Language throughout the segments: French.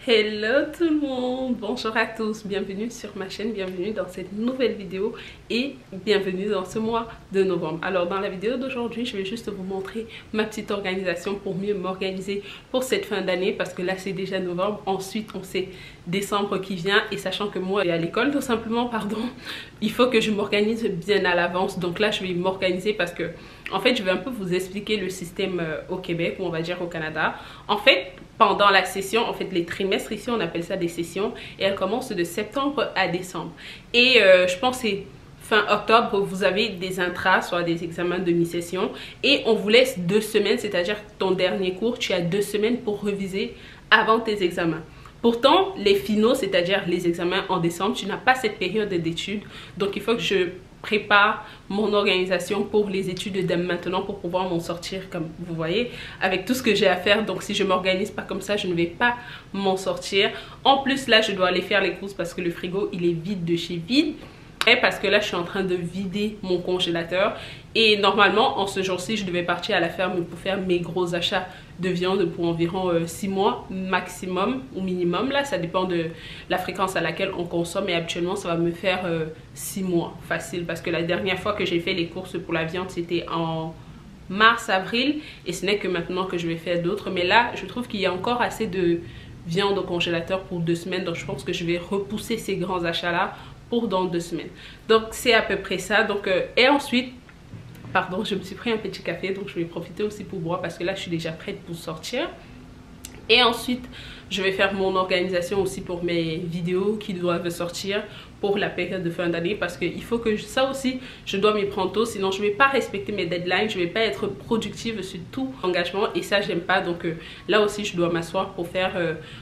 Hello tout le monde, bonjour à tous, bienvenue sur ma chaîne, bienvenue dans cette nouvelle vidéo et bienvenue dans ce mois de novembre. Alors dans la vidéo d'aujourd'hui, je vais juste vous montrer ma petite organisation pour mieux m'organiser pour cette fin d'année parce que là c'est déjà novembre, ensuite on sait décembre qui vient et sachant que moi je vais à l'école tout simplement, il faut que je m'organise bien à l'avance. Donc là je vais m'organiser parce que en fait je vais un peu vous expliquer le système au Québec ou on va dire au Canada. En fait pendant la session, en fait les trimestres ici on appelle ça des sessions et elles commencent de septembre à décembre et je pense que c'est fin octobre vous avez des intras, soit des examens de mi-session et on vous laisse 2 semaines, c'est-à-dire ton dernier cours tu as 2 semaines pour réviser avant tes examens. Pourtant les finaux, c'est-à-dire les examens en décembre, tu n'as pas cette période d'études, donc il faut que je prépare mon organisation pour les études dès maintenant pour pouvoir m'en sortir comme vous voyez avec tout ce que j'ai à faire. Donc si je m'organise pas comme ça je ne vais pas m'en sortir. En plus là je dois aller faire les courses parce que le frigo il est vide de chez vide et parce que là je suis en train de vider mon congélateur et normalement en ce jour-ci je devais partir à la ferme pour faire mes gros achats de viande pour environ 6 mois maximum ou minimum. Là ça dépend de la fréquence à laquelle on consomme et habituellement ça va me faire 6 mois facile parce que la dernière fois que j'ai fait les courses pour la viande c'était en mars avril et ce n'est que maintenant que je vais faire d'autres, mais là je trouve qu'il y a encore assez de viande au congélateur pour 2 semaines, donc je pense que je vais repousser ces grands achats là pour dans 2 semaines. Donc c'est à peu près ça. Donc et ensuite pardon, je me suis pris un petit café donc je vais profiter aussi pour boire parce que là je suis déjà prête pour sortir. Et ensuite je vais faire mon organisation aussi pour mes vidéos qui doivent sortir pour la période de fin d'année parce qu'il faut que ça aussi je dois m'y prendre tôt, sinon je ne vais pas respecter mes deadlines, je ne vais pas être productive sur tout engagement et ça j'aime pas. Donc là aussi je dois m'asseoir pour faire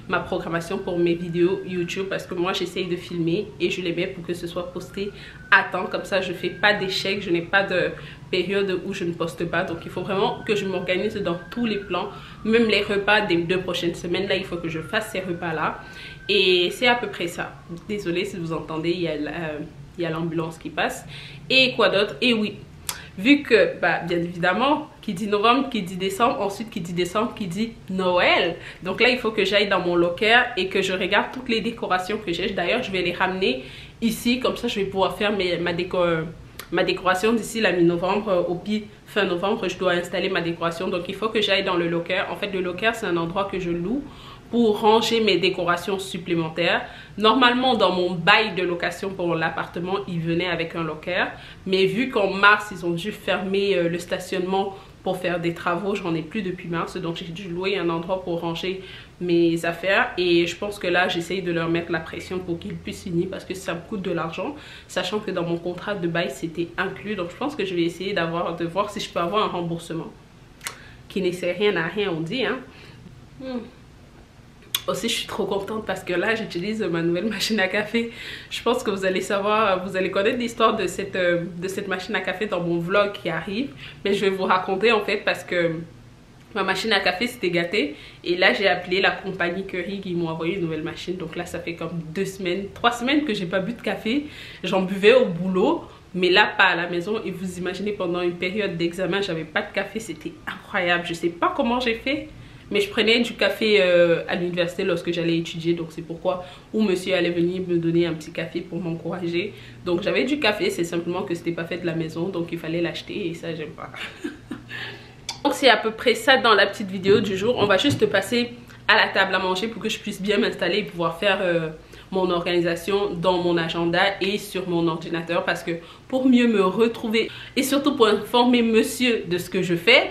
ma programmation pour mes vidéos YouTube parce que moi j'essaye de filmer et je les mets pour que ce soit posté à temps, comme ça je fais pas d'échec, je n'ai pas de période où je ne poste pas. Donc il faut vraiment que je m'organise dans tous les plans, même les repas des 2 prochaines semaines là il faut que je fasse ces repas là et c'est à peu près ça. Désolée si vous entendez, il y a l'ambulance qui passe. Et quoi d'autre? Et oui, vu que bien évidemment qui dit novembre qui dit décembre, ensuite qui dit décembre qui dit Noël, donc là il faut que j'aille dans mon locker et que je regarde toutes les décorations que j'ai. D'ailleurs je vais les ramener ici, comme ça je vais pouvoir faire ma décoration d'ici la mi-novembre. Au pire fin novembre je dois installer ma décoration, donc il faut que j'aille dans le locker. En fait le locker c'est un endroit que je loue pour ranger mes décorations supplémentaires. Normalement dans mon bail de location pour l'appartement il venait avec un locker, mais vu qu'en mars ils ont dû fermer le stationnement pour faire des travaux, j'en ai plus depuis mars, donc j'ai dû louer un endroit pour ranger mes affaires et je pense que là j'essaye de leur mettre la pression pour qu'ils puissent finir parce que ça me coûte de l'argent, sachant que dans mon contrat de bail c'était inclus. Donc je pense que je vais essayer de voir si je peux avoir un remboursement qui ne sert rien à rien, on dit hein. Aussi je suis trop contente parce que là j'utilise ma nouvelle machine à café. Je pense que vous allez savoir, vous allez connaître l'histoire de cette machine à café dans mon vlog qui arrive, mais je vais vous raconter en fait parce que ma machine à café s'était gâtée et là j'ai appelé la compagnie Curry qui m'ont envoyé une nouvelle machine. Donc là ça fait comme 2 semaines, 3 semaines que j'ai pas bu de café. J'en buvais au boulot mais là pas à la maison et vous imaginez pendant une période d'examen j'avais pas de café, c'était incroyable. Je sais pas comment j'ai fait, mais je prenais du café à l'université lorsque j'allais étudier, donc c'est pourquoi où monsieur allait venir me donner un petit café pour m'encourager. Donc j'avais du café, c'est simplement que c'était pas fait de la maison, donc il fallait l'acheter et ça j'aime pas. Donc c'est à peu près ça dans la petite vidéo du jour. On va juste passer à la table à manger pour que je puisse bien m'installer et pouvoir faire mon organisation dans mon agenda et sur mon ordinateur, parce que pour mieux me retrouver et surtout pour informer monsieur de ce que je fais,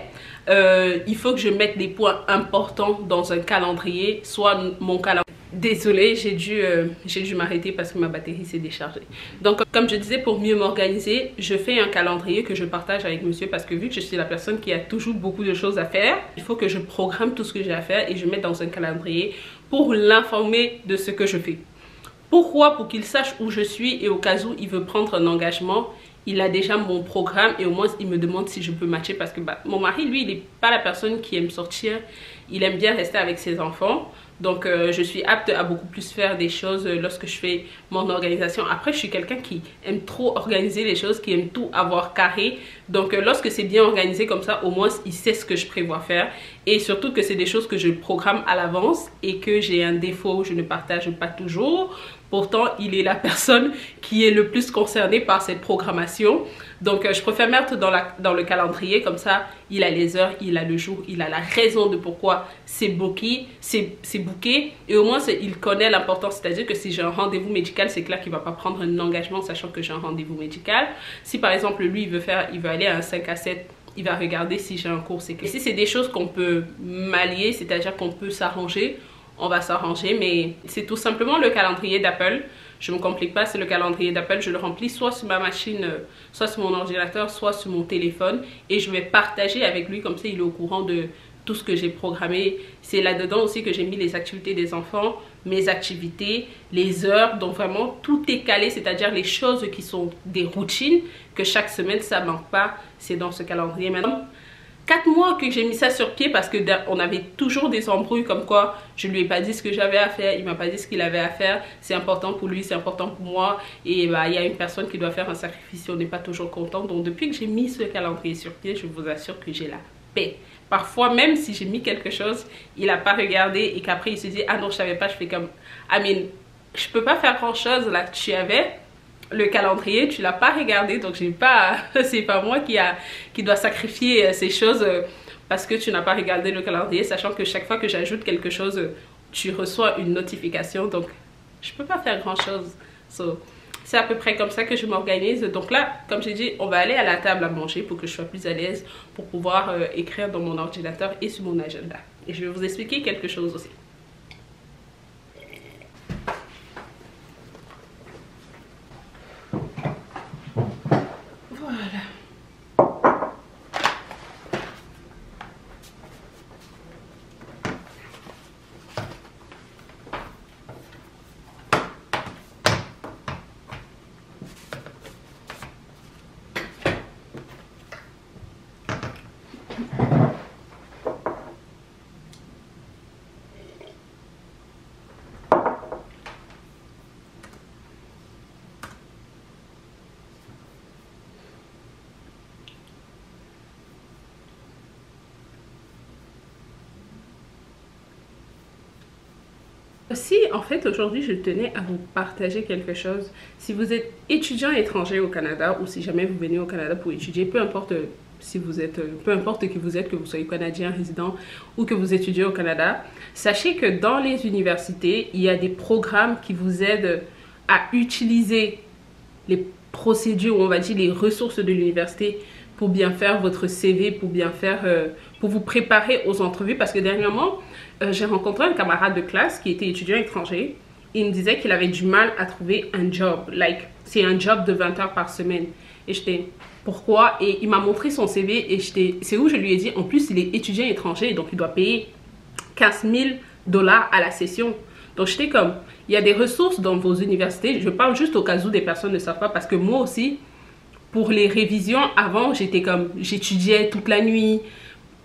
il faut que je mette des points importants dans un calendrier, soit mon calendrier. Désolée, j'ai dû m'arrêter parce que ma batterie s'est déchargée. Donc comme je disais, pour mieux m'organiser, je fais un calendrier que je partage avec monsieur parce que vu que je suis la personne qui a toujours beaucoup de choses à faire, il faut que je programme tout ce que j'ai à faire et je mette dans un calendrier pour l'informer de ce que je fais. Pourquoi? Pour qu'il sache où je suis et au cas où il veut prendre un engagement, il a déjà mon programme et au moins il me demande si je peux matcher parce que mon mari lui il est pas la personne qui aime sortir, il aime bien rester avec ses enfants. Donc je suis apte à beaucoup plus faire des choses lorsque je fais mon organisation. Après, je suis quelqu'un qui aime trop organiser les choses, qui aime tout avoir carré. Donc lorsque c'est bien organisé comme ça, au moins il sait ce que je prévois faire. Et surtout que c'est des choses que je programme à l'avance et que j'ai un défaut, je ne partage pas toujours. Pourtant, il est la personne qui est le plus concernée par cette programmation. Donc, je préfère mettre dans le calendrier. Comme ça, il a les heures, il a le jour, il a la raison de pourquoi c'est booké. Et au moins, il connaît l'importance. C'est-à-dire que si j'ai un rendez-vous médical, c'est clair qu'il ne va pas prendre un engagement sachant que j'ai un rendez-vous médical. Si par exemple, lui, il veut aller à un 5 à 7, il va regarder si j'ai un cours. Et si c'est des choses qu'on peut mallier, c'est-à-dire qu'on peut s'arranger, on va s'arranger, mais c'est tout simplement le calendrier d'Apple. Je ne me complique pas, c'est le calendrier d'Apple. Je le remplis soit sur ma machine, soit sur mon ordinateur, soit sur mon téléphone. Et je vais partager avec lui, comme ça il est au courant de tout ce que j'ai programmé. C'est là-dedans aussi que j'ai mis les activités des enfants, mes activités, les heures. Donc vraiment, tout est calé, c'est-à-dire les choses qui sont des routines, que chaque semaine, ça ne manque pas. C'est dans ce calendrier maintenant. 4 mois que j'ai mis ça sur pied parce que on avait toujours des embrouilles comme quoi je lui ai pas dit ce que j'avais à faire, il m'a pas dit ce qu'il avait à faire, c'est important pour lui, c'est important pour moi et bah il y a une personne qui doit faire un sacrifice et on n'est pas toujours content. Donc depuis que j'ai mis ce calendrier sur pied, je vous assure que j'ai la paix. Parfois même si j'ai mis quelque chose, il a pas regardé et qu'après il se dit ah non je savais pas, je fais comme Amine, je peux pas faire grand chose là, tu avais le calendrier, tu l'as pas regardé, donc j'ai pas, c'est pas moi qui doit sacrifier ces choses parce que tu n'as pas regardé le calendrier, sachant que chaque fois que j'ajoute quelque chose, tu reçois une notification, donc je peux pas faire grand chose. C'est à peu près comme ça que je m'organise. Donc là, comme j'ai dit, on va aller à la table à manger pour que je sois plus à l'aise pour pouvoir écrire dans mon ordinateur et sur mon agenda. Et je vais vous expliquer quelque chose aussi. Aussi, en fait, aujourd'hui, je tenais à vous partager quelque chose. Si vous êtes étudiant étranger au Canada ou si jamais vous venez au Canada pour étudier, peu importe si vous êtes, peu importe qui vous êtes, que vous soyez canadien, résident ou que vous étudiez au Canada, sachez que dans les universités, il y a des programmes qui vous aident à utiliser les procédures, on va dire les ressources de l'université pour bien faire votre CV, pour bien faire, pour vous préparer aux entrevues. Parce que dernièrement, j'ai rencontré un camarade de classe qui était étudiant étranger. Il me disait qu'il avait du mal à trouver un job. Like, c'est un job de 20 heures par semaine. Et j'étais, pourquoi? Et il m'a montré son CV et c'est où je lui ai dit, en plus, il est étudiant étranger, donc il doit payer 15 000 $ à la session. Donc j'étais comme, il y a des ressources dans vos universités. Je parle juste au cas où des personnes ne savent pas, parce que moi aussi, pour les révisions, avant, j'étais comme, j'étudiais toute la nuit.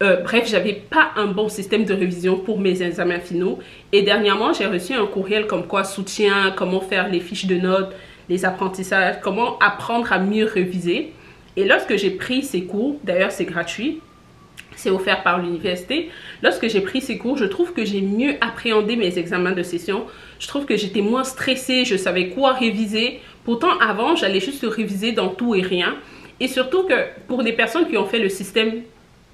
Bref, j'avais pas un bon système de révision pour mes examens finaux. Et dernièrement, j'ai reçu un courriel comme quoi soutien, comment faire les fiches de notes, les apprentissages, comment apprendre à mieux réviser. Et lorsque j'ai pris ces cours, d'ailleurs c'est gratuit, c'est offert par l'université. Lorsque j'ai pris ces cours, je trouve que j'ai mieux appréhendé mes examens de session. Je trouve que j'étais moins stressée, je savais quoi réviser. Pourtant, avant, j'allais juste réviser dans tout et rien. Et surtout que pour les personnes qui ont fait le système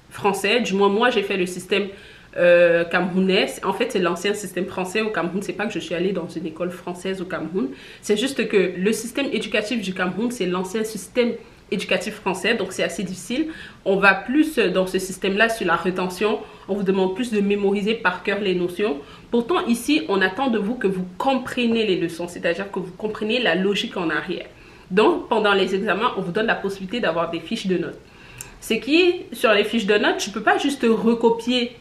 français, du moins moi j'ai fait le système camerounais. En fait, c'est l'ancien système français au Cameroun. C'est pas que je suis allée dans une école française au Cameroun. C'est juste que le système éducatif du Cameroun, c'est l'ancien système éducatif français, donc c'est assez difficile. On va plus dans ce système-là sur la rétention. On vous demande plus de mémoriser par cœur les notions. Pourtant, ici, on attend de vous que vous compreniez les leçons, c'est-à-dire que vous compreniez la logique en arrière. Donc, pendant les examens, on vous donne la possibilité d'avoir des fiches de notes. C'est qui, sur les fiches de notes, tu ne peux pas juste recopier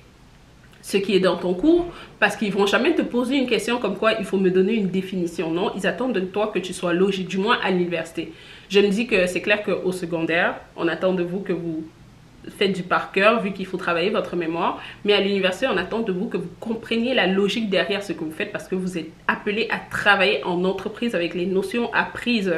ce qui est dans ton cours, parce qu'ils ne vont jamais te poser une question comme quoi il faut me donner une définition. Non, ils attendent de toi que tu sois logique, du moins à l'université. Je me dis que c'est clair qu'au secondaire, on attend de vous que vous faites du par cœur vu qu'il faut travailler votre mémoire. Mais à l'université, on attend de vous que vous compreniez la logique derrière ce que vous faites parce que vous êtes appelé à travailler en entreprise avec les notions apprises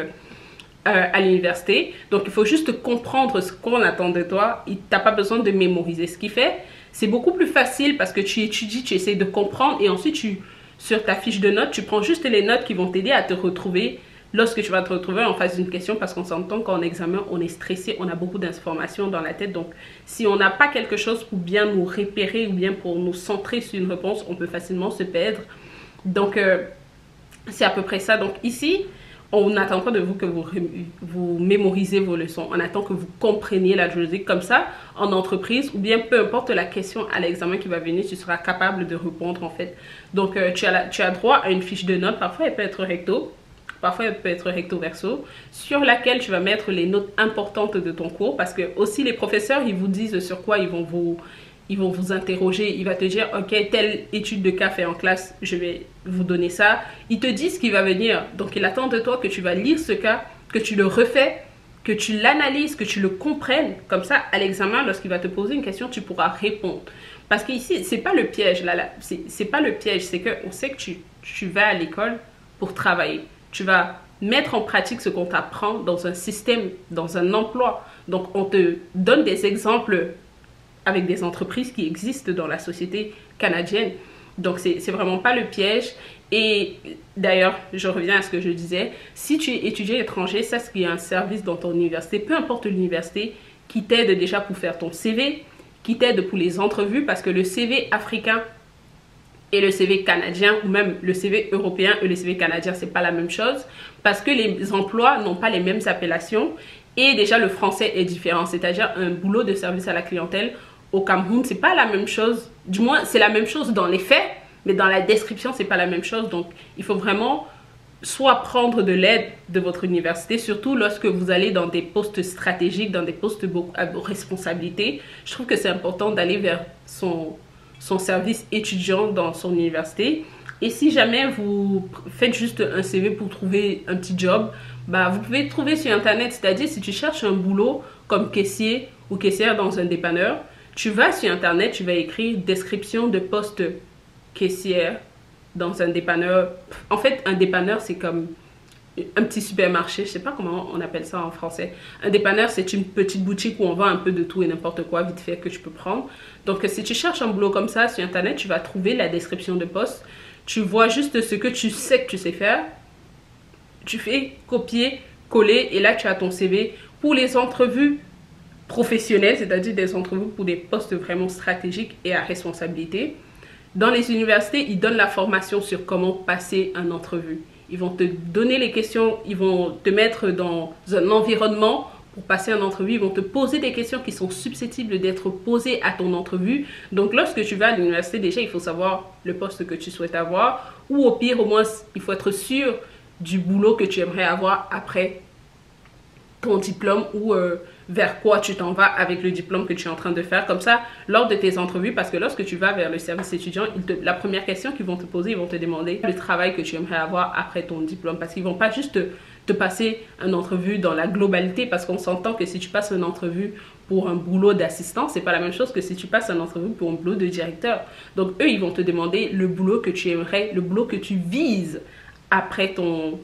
à l'université. Donc, il faut juste comprendre ce qu'on attend de toi. Tu n'as pas besoin de mémoriser. Ce qui fait, c'est beaucoup plus facile parce que tu étudies, tu essaies de comprendre et ensuite, sur ta fiche de notes, tu prends juste les notes qui vont t'aider à te retrouver lorsque tu vas te retrouver en face d'une question parce qu'on s'entend qu'en examen, on est stressé, on a beaucoup d'informations dans la tête. Donc, si on n'a pas quelque chose pour bien nous repérer ou bien pour nous centrer sur une réponse, on peut facilement se perdre. Donc, c'est à peu près ça. Donc, ici, on n'attend pas de vous que vous mémorisez vos leçons. On attend que vous compreniez la logique comme ça en entreprise ou bien peu importe la question à l'examen qui va venir, tu seras capable de répondre en fait. Donc, tu as droit à une fiche de notes. Parfois, elle peut être recto. Parfois, elle peut être recto verso, sur laquelle tu vas mettre les notes importantes de ton cours parce que aussi les professeurs, ils vous disent sur quoi ils vont vous interroger. Il va te dire, ok, telle étude de cas fait en classe, je vais vous donner ça. Ils te disent ce qui va venir. Donc, il attend de toi que tu vas lire ce cas, que tu le refais, que tu l'analyses, que tu le comprennes. Comme ça, à l'examen, lorsqu'il va te poser une question, tu pourras répondre. Parce qu'ici, c'est pas le piège. C'est pas le piège. C'est qu'on sait que tu vas à l'école pour travailler. Tu vas mettre en pratique ce qu'on t'apprend dans un système, dans un emploi. Donc, on te donne des exemples avec des entreprises qui existent dans la société canadienne. Donc, c'est vraiment pas le piège. Et d'ailleurs, je reviens à ce que je disais. Si tu es étudiant étranger, ça, c'est qu'il y a un service dans ton université, peu importe l'université, qui t'aide déjà pour faire ton CV, qui t'aide pour les entrevues, parce que le CV africain et le CV canadien ou même le CV européen et le CV canadien, c'est pas la même chose parce que les emplois n'ont pas les mêmes appellations et déjà le français est différent, c'est-à-dire un boulot de service à la clientèle au Cameroun, c'est pas la même chose, du moins c'est la même chose dans les faits, mais dans la description, c'est pas la même chose. Donc, il faut vraiment soit prendre de l'aide de votre université, surtout lorsque vous allez dans des postes stratégiques, dans des postes à responsabilité. Je trouve que c'est important d'aller vers son service étudiant dans son université. Et si jamais vous faites juste un CV pour trouver un petit job, bah, vous pouvez trouver sur internet, c'est-à-dire si tu cherches un boulot comme caissier ou caissière dans un dépanneur, tu vas sur internet, tu vas écrire description de poste caissière dans un dépanneur. En fait, un dépanneur, c'est comme un petit supermarché, je sais pas comment on appelle ça en français. Un dépanneur, c'est une petite boutique où on vend un peu de tout et n'importe quoi, vite fait, que tu peux prendre. Donc, si tu cherches un boulot comme ça sur internet, tu vas trouver la description de poste. Tu vois juste ce que tu sais que tu sais faire. Tu fais copier, coller et là, tu as ton CV pour les entrevues professionnelles, c'est-à-dire des entrevues pour des postes vraiment stratégiques et à responsabilité. Dans les universités, ils donnent la formation sur comment passer une entrevue. Ils vont te donner les questions, ils vont te mettre dans un environnement pour passer une entrevue. Ils vont te poser des questions qui sont susceptibles d'être posées à ton entrevue. Donc, lorsque tu vas à l'université, déjà, il faut savoir le poste que tu souhaites avoir. Ou au pire, au moins, il faut être sûr du boulot que tu aimerais avoir après ton diplôme ou vers quoi tu t'en vas avec le diplôme que tu es en train de faire. Comme ça, lors de tes entrevues, parce que lorsque tu vas vers le service étudiant, la première question qu'ils vont te poser, ils vont te demander le travail que tu aimerais avoir après ton diplôme. Parce qu'ils ne vont pas juste te passer une entrevue dans la globalité, parce qu'on s'entend que si tu passes une entrevue pour un boulot d'assistant, c'est pas la même chose que si tu passes une entrevue pour un boulot de directeur. Donc, eux, ils vont te demander le boulot que tu aimerais, le boulot que tu vises après ton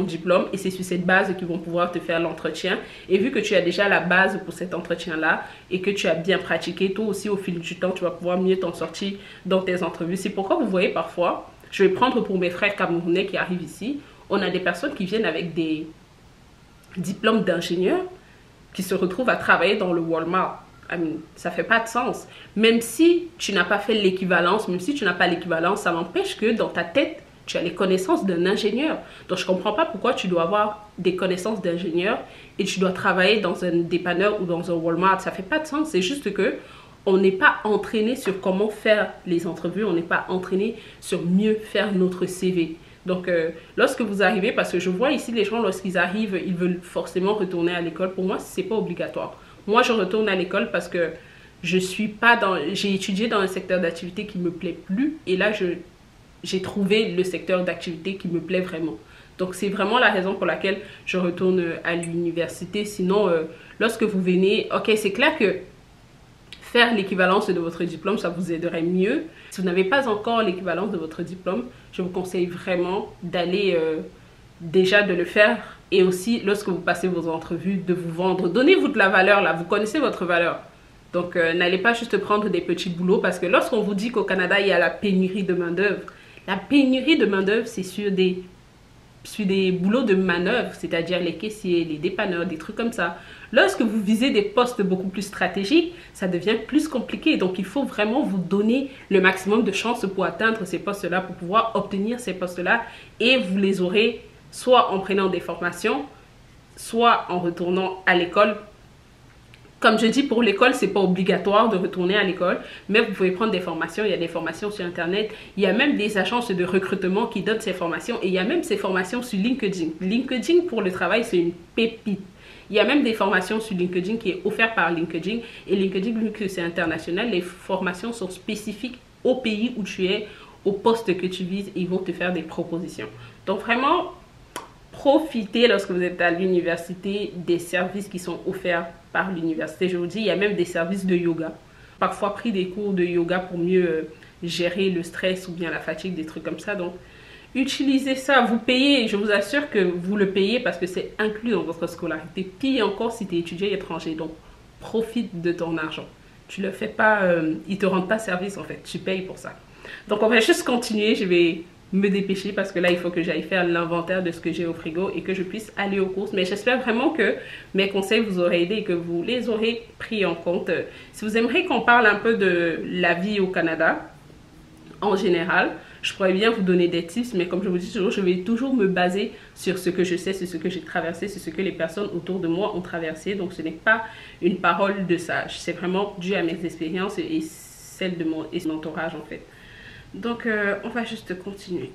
diplôme, et c'est sur cette base qu'ils vont pouvoir te faire l'entretien. Et vu que tu as déjà la base pour cet entretien-là et que tu as bien pratiqué, toi aussi au fil du temps, tu vas pouvoir mieux t'en sortir dans tes entrevues. C'est pourquoi vous voyez parfois, je vais prendre pour mes frères camerounais qui arrivent ici, on a des personnes qui viennent avec des diplômes d'ingénieur qui se retrouvent à travailler dans le Walmart. Ça fait pas de sens. Même si tu n'as pas fait l'équivalence, même si tu n'as pas l'équivalence, ça n'empêche que dans ta tête, tu as les connaissances d'un ingénieur. Donc, je ne comprends pas pourquoi tu dois avoir des connaissances d'ingénieur et tu dois travailler dans un dépanneur ou dans un Walmart. Ça ne fait pas de sens. C'est juste que on n'est pas entraîné sur comment faire les entrevues. On n'est pas entraîné sur mieux faire notre CV. Donc, lorsque vous arrivez, parce que je vois ici les gens, lorsqu'ils arrivent, ils veulent forcément retourner à l'école. Pour moi, ce n'est pas obligatoire. Moi, je retourne à l'école parce que j'ai étudié dans un secteur d'activité qui ne me plaît plus. Et là, j'ai trouvé le secteur d'activité qui me plaît vraiment. Donc, c'est vraiment la raison pour laquelle je retourne à l'université. Sinon, lorsque vous venez, ok, c'est clair que faire l'équivalence de votre diplôme, ça vous aiderait mieux. Si vous n'avez pas encore l'équivalence de votre diplôme, je vous conseille vraiment d'aller déjà de le faire. Et aussi, lorsque vous passez vos entrevues, de vous vendre. Donnez-vous de la valeur là, vous connaissez votre valeur. Donc, n'allez pas juste prendre des petits boulots parce que lorsqu'on vous dit qu'au Canada, il y a la pénurie de main-d'œuvre, la pénurie de main-d'œuvre, c'est sur des boulots de manœuvre, c'est-à-dire les caissiers, les dépanneurs, des trucs comme ça. Lorsque vous visez des postes beaucoup plus stratégiques, ça devient plus compliqué. Donc, il faut vraiment vous donner le maximum de chances pour atteindre ces postes-là, pour pouvoir obtenir ces postes-là. Et vous les aurez soit en prenant des formations, soit en retournant à l'école. Comme je dis, pour l'école, c'est pas obligatoire de retourner à l'école, mais vous pouvez prendre des formations. Il y a des formations sur Internet. Il y a même des agences de recrutement qui donnent ces formations. Et il y a même ces formations sur LinkedIn. LinkedIn, pour le travail, c'est une pépite. Il y a même des formations sur LinkedIn qui est offert par LinkedIn. Et LinkedIn, vu que c'est international, les formations sont spécifiques au pays où tu es, au poste que tu vises. Et ils vont te faire des propositions. Donc vraiment, profitez lorsque vous êtes à l'université des services qui sont offerts par l'université. Je vous dis, il y a même des services de yoga. Parfois pris des cours de yoga pour mieux gérer le stress ou bien la fatigue, des trucs comme ça. Donc, utilisez ça. Vous payez, je vous assure que vous le payez parce que c'est inclus dans votre scolarité. Pire encore si tu es étudiant étranger. Donc, profite de ton argent. Tu le fais pas, ils te rendent pas service en fait. Tu payes pour ça. Donc, on va juste continuer. Je vais me dépêcher parce que là il faut que j'aille faire l'inventaire de ce que j'ai au frigo et que je puisse aller aux courses. Mais j'espère vraiment que mes conseils vous auraient aidé et que vous les aurez pris en compte. Si vous aimeriez qu'on parle un peu de la vie au Canada en général, je pourrais bien vous donner des tips, mais comme je vous dis toujours, je vais toujours me baser sur ce que je sais, sur ce que j'ai traversé, sur ce que les personnes autour de moi ont traversé. Donc ce n'est pas une parole de sage, c'est vraiment dû à mes expériences et celles de mon entourage en fait. Donc, on va juste continuer.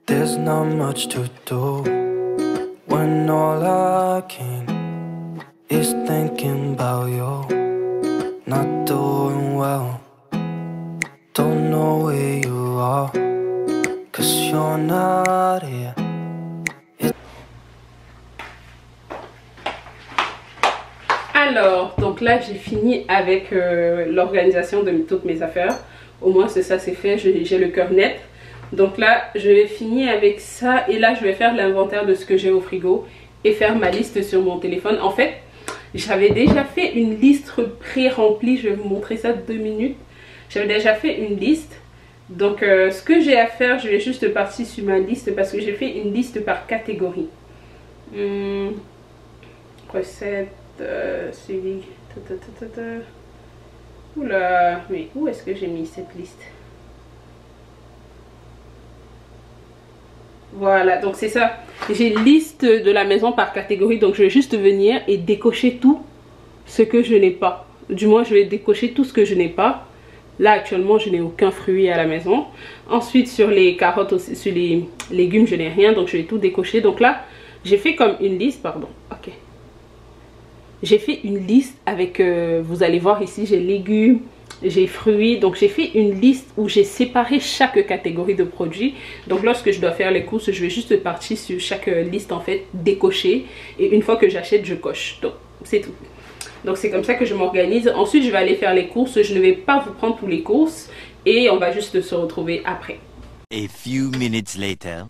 There's not much to do when all I can is thinking about you. Not doing well, don't know where you are, 'cause you're not here. Alors, donc là, j'ai fini avec l'organisation de toutes mes affaires. Au moins, ça c'est fait, j'ai le cœur net. Donc là, je vais finir avec ça. Et là, je vais faire l'inventaire de ce que j'ai au frigo et faire ma liste sur mon téléphone. En fait, j'avais déjà fait une liste pré-remplie. Je vais vous montrer ça 2 minutes. J'avais déjà fait une liste. Donc, ce que j'ai à faire, je vais juste partir sur ma liste parce que j'ai fait une liste par catégorie. Recettes, suivi. Oula, mais où est-ce que j'ai mis cette liste? Voilà, donc c'est ça. J'ai une liste de la maison par catégorie. Donc je vais juste venir et décocher tout ce que je n'ai pas. Du moins, je vais décocher tout ce que je n'ai pas. Là, actuellement, je n'ai aucun fruit à la maison. Ensuite, sur les carottes, aussi, sur les légumes, je n'ai rien. Donc je vais tout décocher. Donc là, j'ai fait comme une liste, pardon. Ok. J'ai fait une liste avec, vous allez voir ici, j'ai légumes, j'ai fruits. Donc j'ai fait une liste où j'ai séparé chaque catégorie de produits. Donc lorsque je dois faire les courses, je vais juste partir sur chaque liste en fait, décocher. Et une fois que j'achète, je coche. Donc c'est tout. Donc c'est comme ça que je m'organise. Ensuite, je vais aller faire les courses. Je ne vais pas vous prendre tous les courses. Et on va juste se retrouver après. A few minutes later.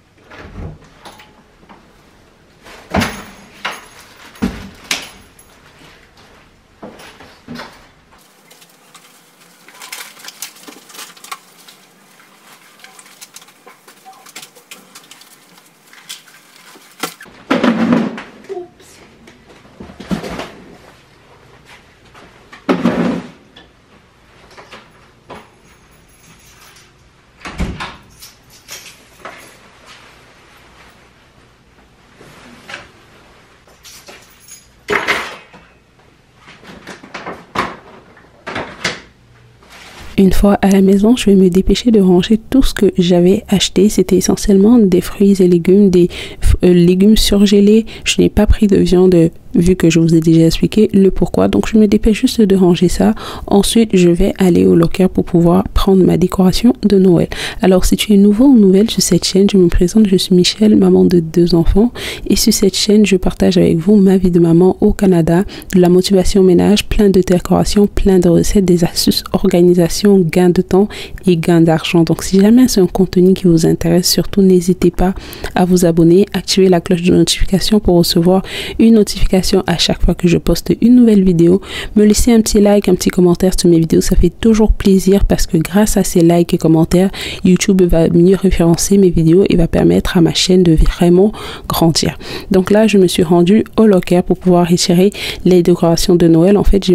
Une fois à la maison, je vais me dépêcher de ranger tout ce que j'avais acheté. C'était essentiellement des fruits et légumes, des légumes surgelés. Je n'ai pas pris de viande vu que je vous ai déjà expliqué le pourquoi. Donc, je me dépêche juste de ranger ça. Ensuite, je vais aller au locker pour pouvoir prendre prendre ma décoration de Noël. Alors si tu es nouveau ou nouvelle sur cette chaîne, je me présente, je suis Michelle, maman de 2 enfants, et sur cette chaîne je partage avec vous ma vie de maman au Canada, de la motivation ménage, plein de décorations, plein de recettes, des astuces, organisation, gain de temps et gain d'argent. Donc si jamais c'est un contenu qui vous intéresse, surtout n'hésitez pas à vous abonner, activer la cloche de notification pour recevoir une notification à chaque fois que je poste une nouvelle vidéo. Me laisser un petit like, un petit commentaire sur mes vidéos, ça fait toujours plaisir parce que grâce à ces likes et commentaires, YouTube va mieux référencer mes vidéos et va permettre à ma chaîne de vraiment grandir. Donc là, je me suis rendue au locker pour pouvoir retirer les décorations de Noël. En fait,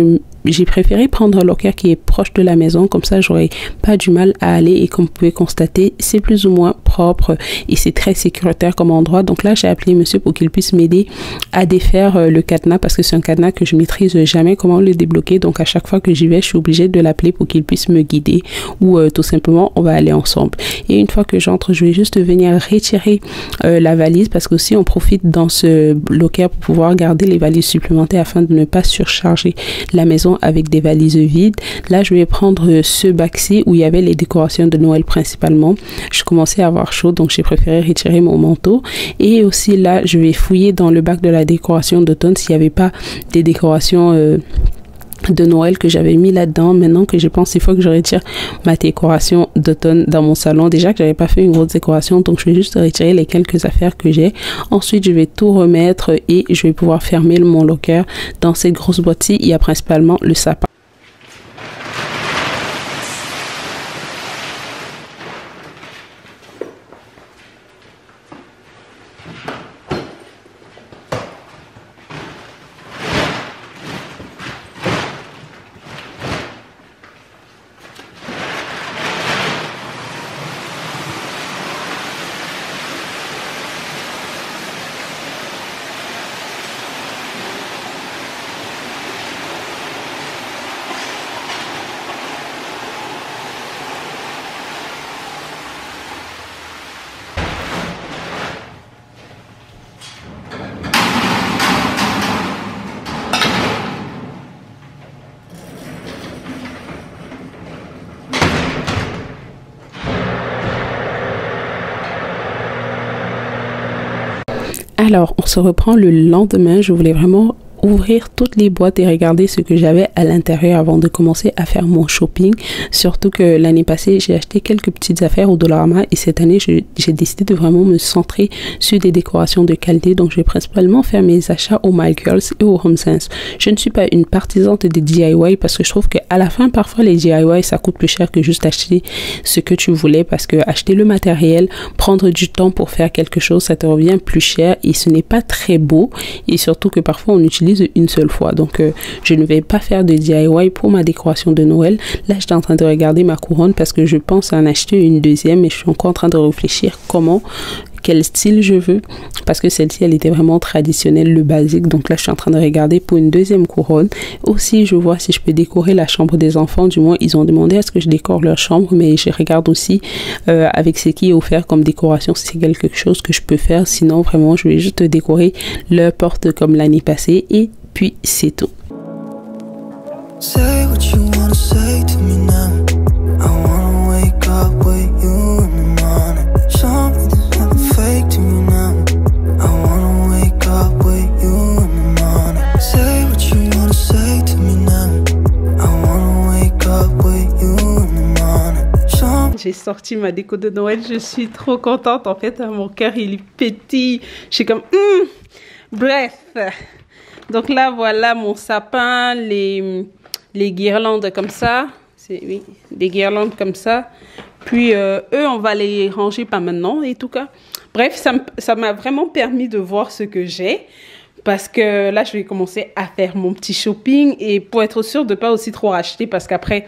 j'ai préféré prendre un locker qui est proche de la maison, comme ça j'aurais pas du mal à aller, et comme vous pouvez constater, c'est plus ou moins propre et c'est très sécuritaire comme endroit. Donc là j'ai appelé monsieur pour qu'il puisse m'aider à défaire le cadenas, parce que c'est un cadenas que je maîtrise jamais comment le débloquer. Donc à chaque fois que j'y vais, je suis obligée de l'appeler pour qu'il puisse me guider, ou tout simplement on va aller ensemble. Et une fois que j'entre, je vais juste venir retirer la valise, parce qu'aussi on profite dans ce locker pour pouvoir garder les valises supplémentaires afin de ne pas surcharger la maison avec des valises vides. Là je vais prendre ce bac-ci où il y avait les décorations de Noël principalement. Je commençais à avoir chaud, donc j'ai préféré retirer mon manteau. Et aussi là je vais fouiller dans le bac de la décoration d'automne s'il n'y avait pas des décorations de Noël que j'avais mis là-dedans. Maintenant que je pense, il faut que je retire ma décoration d'automne dans mon salon. Déjà que j'avais pas fait une grosse décoration, donc je vais juste retirer les quelques affaires que j'ai. Ensuite je vais tout remettre et je vais pouvoir fermer mon locker. Dans cette grosse boîte-ci, il y a principalement le sapin. Alors, on se reprend le lendemain. Je voulais vraiment ouvrir toutes les boîtes et regarder ce que j'avais à l'intérieur avant de commencer à faire mon shopping. Surtout que l'année passée, j'ai acheté quelques petites affaires au Dollarama, et cette année, j'ai décidé de vraiment me centrer sur des décorations de qualité. Donc, je vais principalement faire mes achats au My Girls et au HomeSense. Je ne suis pas une partisante des DIY parce que je trouve qu'à la fin, parfois, les DIY, ça coûte plus cher que juste acheter ce que tu voulais, parce que acheter le matériel, prendre du temps pour faire quelque chose, ça te revient plus cher et ce n'est pas très beau, et surtout que parfois, on utilise une seule fois. Donc je ne vais pas faire de DIY pour ma décoration de Noël. Là j'étais en train de regarder ma couronne parce que je pense en acheter une deuxième, et je suis encore en train de réfléchir quel style je veux, parce que celle-ci elle était vraiment traditionnelle, le basique. Donc là je suis en train de regarder pour une deuxième couronne. Aussi je vois si je peux décorer la chambre des enfants. Du moins ils ont demandé à ce que je décore leur chambre, mais je regarde aussi avec ce qui est offert comme décoration si c'est quelque chose que je peux faire. Sinon vraiment je vais juste décorer leur porte comme l'année passée, et puis c'est tout. Say what you wanna say to me now. I wanna wake up with you in the morning. Show me there's nothing fake to me now. I wanna wake up with you in the morning. Say what you wanna say to me now. I wanna wake up with you in the morning. J'ai sorti ma déco de Noël, je suis trop contente. En fait, mon cœur il pétille. Je suis comme bref. Donc là voilà mon sapin, les guirlandes comme ça, oui, des guirlandes comme ça. Puis eux on va les ranger pas maintenant et tout cas. Bref, ça m'a vraiment permis de voir ce que j'ai, parce que là je vais commencer à faire mon petit shopping, et pour être sûre de pas aussi trop acheter, parce qu'après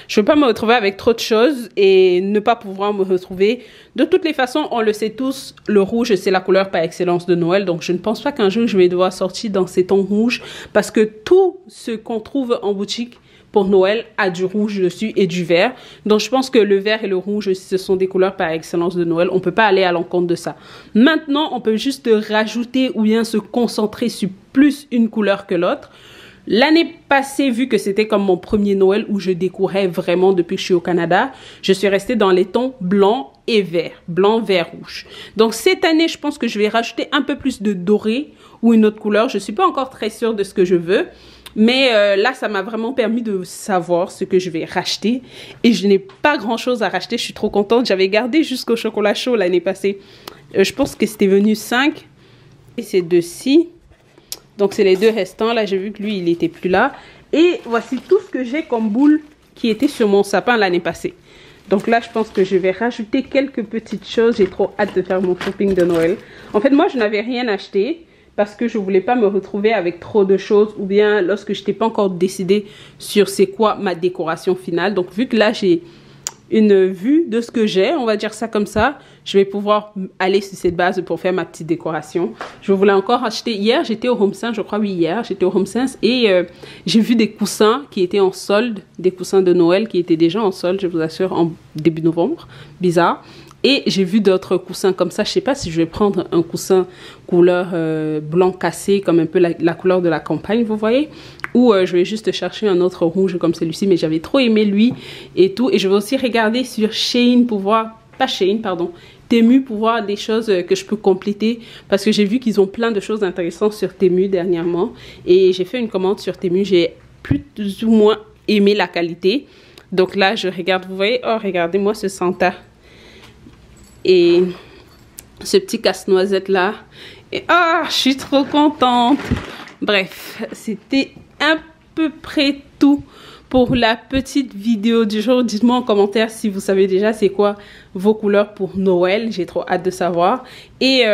je veux pas me retrouver avec trop de choses et ne pas pouvoir me retrouver. De toutes les façons, on le sait tous, le rouge c'est la couleur par excellence de Noël, donc je ne pense pas qu'un jour je vais devoir sortir dans ces tons rouges, parce que tout ce qu'on trouve en boutique pour Noël a du rouge dessus et du vert. Donc je pense que le vert et le rouge, ce sont des couleurs par excellence de Noël. On peut pas aller à l'encontre de ça. Maintenant, on peut juste rajouter ou bien se concentrer sur plus une couleur que l'autre. L'année passée, vu que c'était comme mon premier Noël où je décorais vraiment depuis que je suis au Canada, je suis restée dans les tons blanc et vert. Blanc, vert, rouge. Donc cette année, je pense que je vais rajouter un peu plus de doré ou une autre couleur. Je ne suis pas encore très sûre de ce que je veux. Mais là, ça m'a vraiment permis de savoir ce que je vais racheter. Et je n'ai pas grand-chose à racheter. Je suis trop contente. J'avais gardé jusqu'au chocolat chaud l'année passée. Je pense que c'était venu 5. Et ces deux-ci. Donc, c'est les 2 restants. Là, j'ai vu que lui, il n'était plus là. Et voici tout ce que j'ai comme boule qui était sur mon sapin l'année passée. Donc là, je pense que je vais rajouter quelques petites choses. J'ai trop hâte de faire mon shopping de Noël. En fait, moi, je n'avais rien acheté parce que je ne voulais pas me retrouver avec trop de choses ou bien lorsque je n'étais pas encore décidée sur c'est quoi ma décoration finale. Donc, vu que là, j'ai une vue de ce que j'ai, on va dire ça comme ça, je vais pouvoir aller sur cette base pour faire ma petite décoration. Je voulais encore acheter, hier j'étais au HomeSense, je crois oui hier, j'étais au HomeSense et j'ai vu des coussins qui étaient en solde, des coussins de Noël qui étaient déjà en solde, je vous assure, en début novembre, bizarre. Et j'ai vu d'autres coussins comme ça. Je ne sais pas si je vais prendre un coussin couleur blanc cassé, comme un peu la couleur de la campagne, vous voyez. Ou je vais juste chercher un autre rouge comme celui-ci. Mais j'avais trop aimé lui et tout. Et je vais aussi regarder sur Shein pour voir, pas Shein, pardon, Temu pour voir des choses que je peux compléter. Parce que j'ai vu qu'ils ont plein de choses intéressantes sur Temu dernièrement. Et j'ai fait une commande sur Temu. J'ai plus ou moins aimé la qualité. Donc là, je regarde, vous voyez, oh regardez-moi ce Santa. Et ce petit casse-noisette là. Et ah, je suis trop contente. Bref, c'était à peu près tout pour la petite vidéo du jour. Dites-moi en commentaire si vous savez déjà c'est quoi vos couleurs pour Noël. J'ai trop hâte de savoir. Et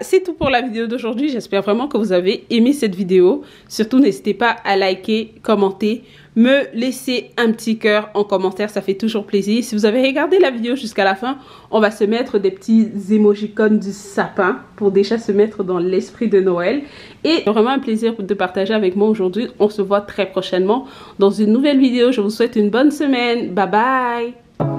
c'est tout pour la vidéo d'aujourd'hui. J'espère vraiment que vous avez aimé cette vidéo. Surtout, n'hésitez pas à liker, commenter, me laisser un petit cœur en commentaire. Ça fait toujours plaisir. Si vous avez regardé la vidéo jusqu'à la fin, on va se mettre des petits émojicons du sapin pour déjà se mettre dans l'esprit de Noël. Et vraiment un plaisir de partager avec moi aujourd'hui. On se voit très prochainement dans une nouvelle vidéo. Je vous souhaite une bonne semaine. Bye bye!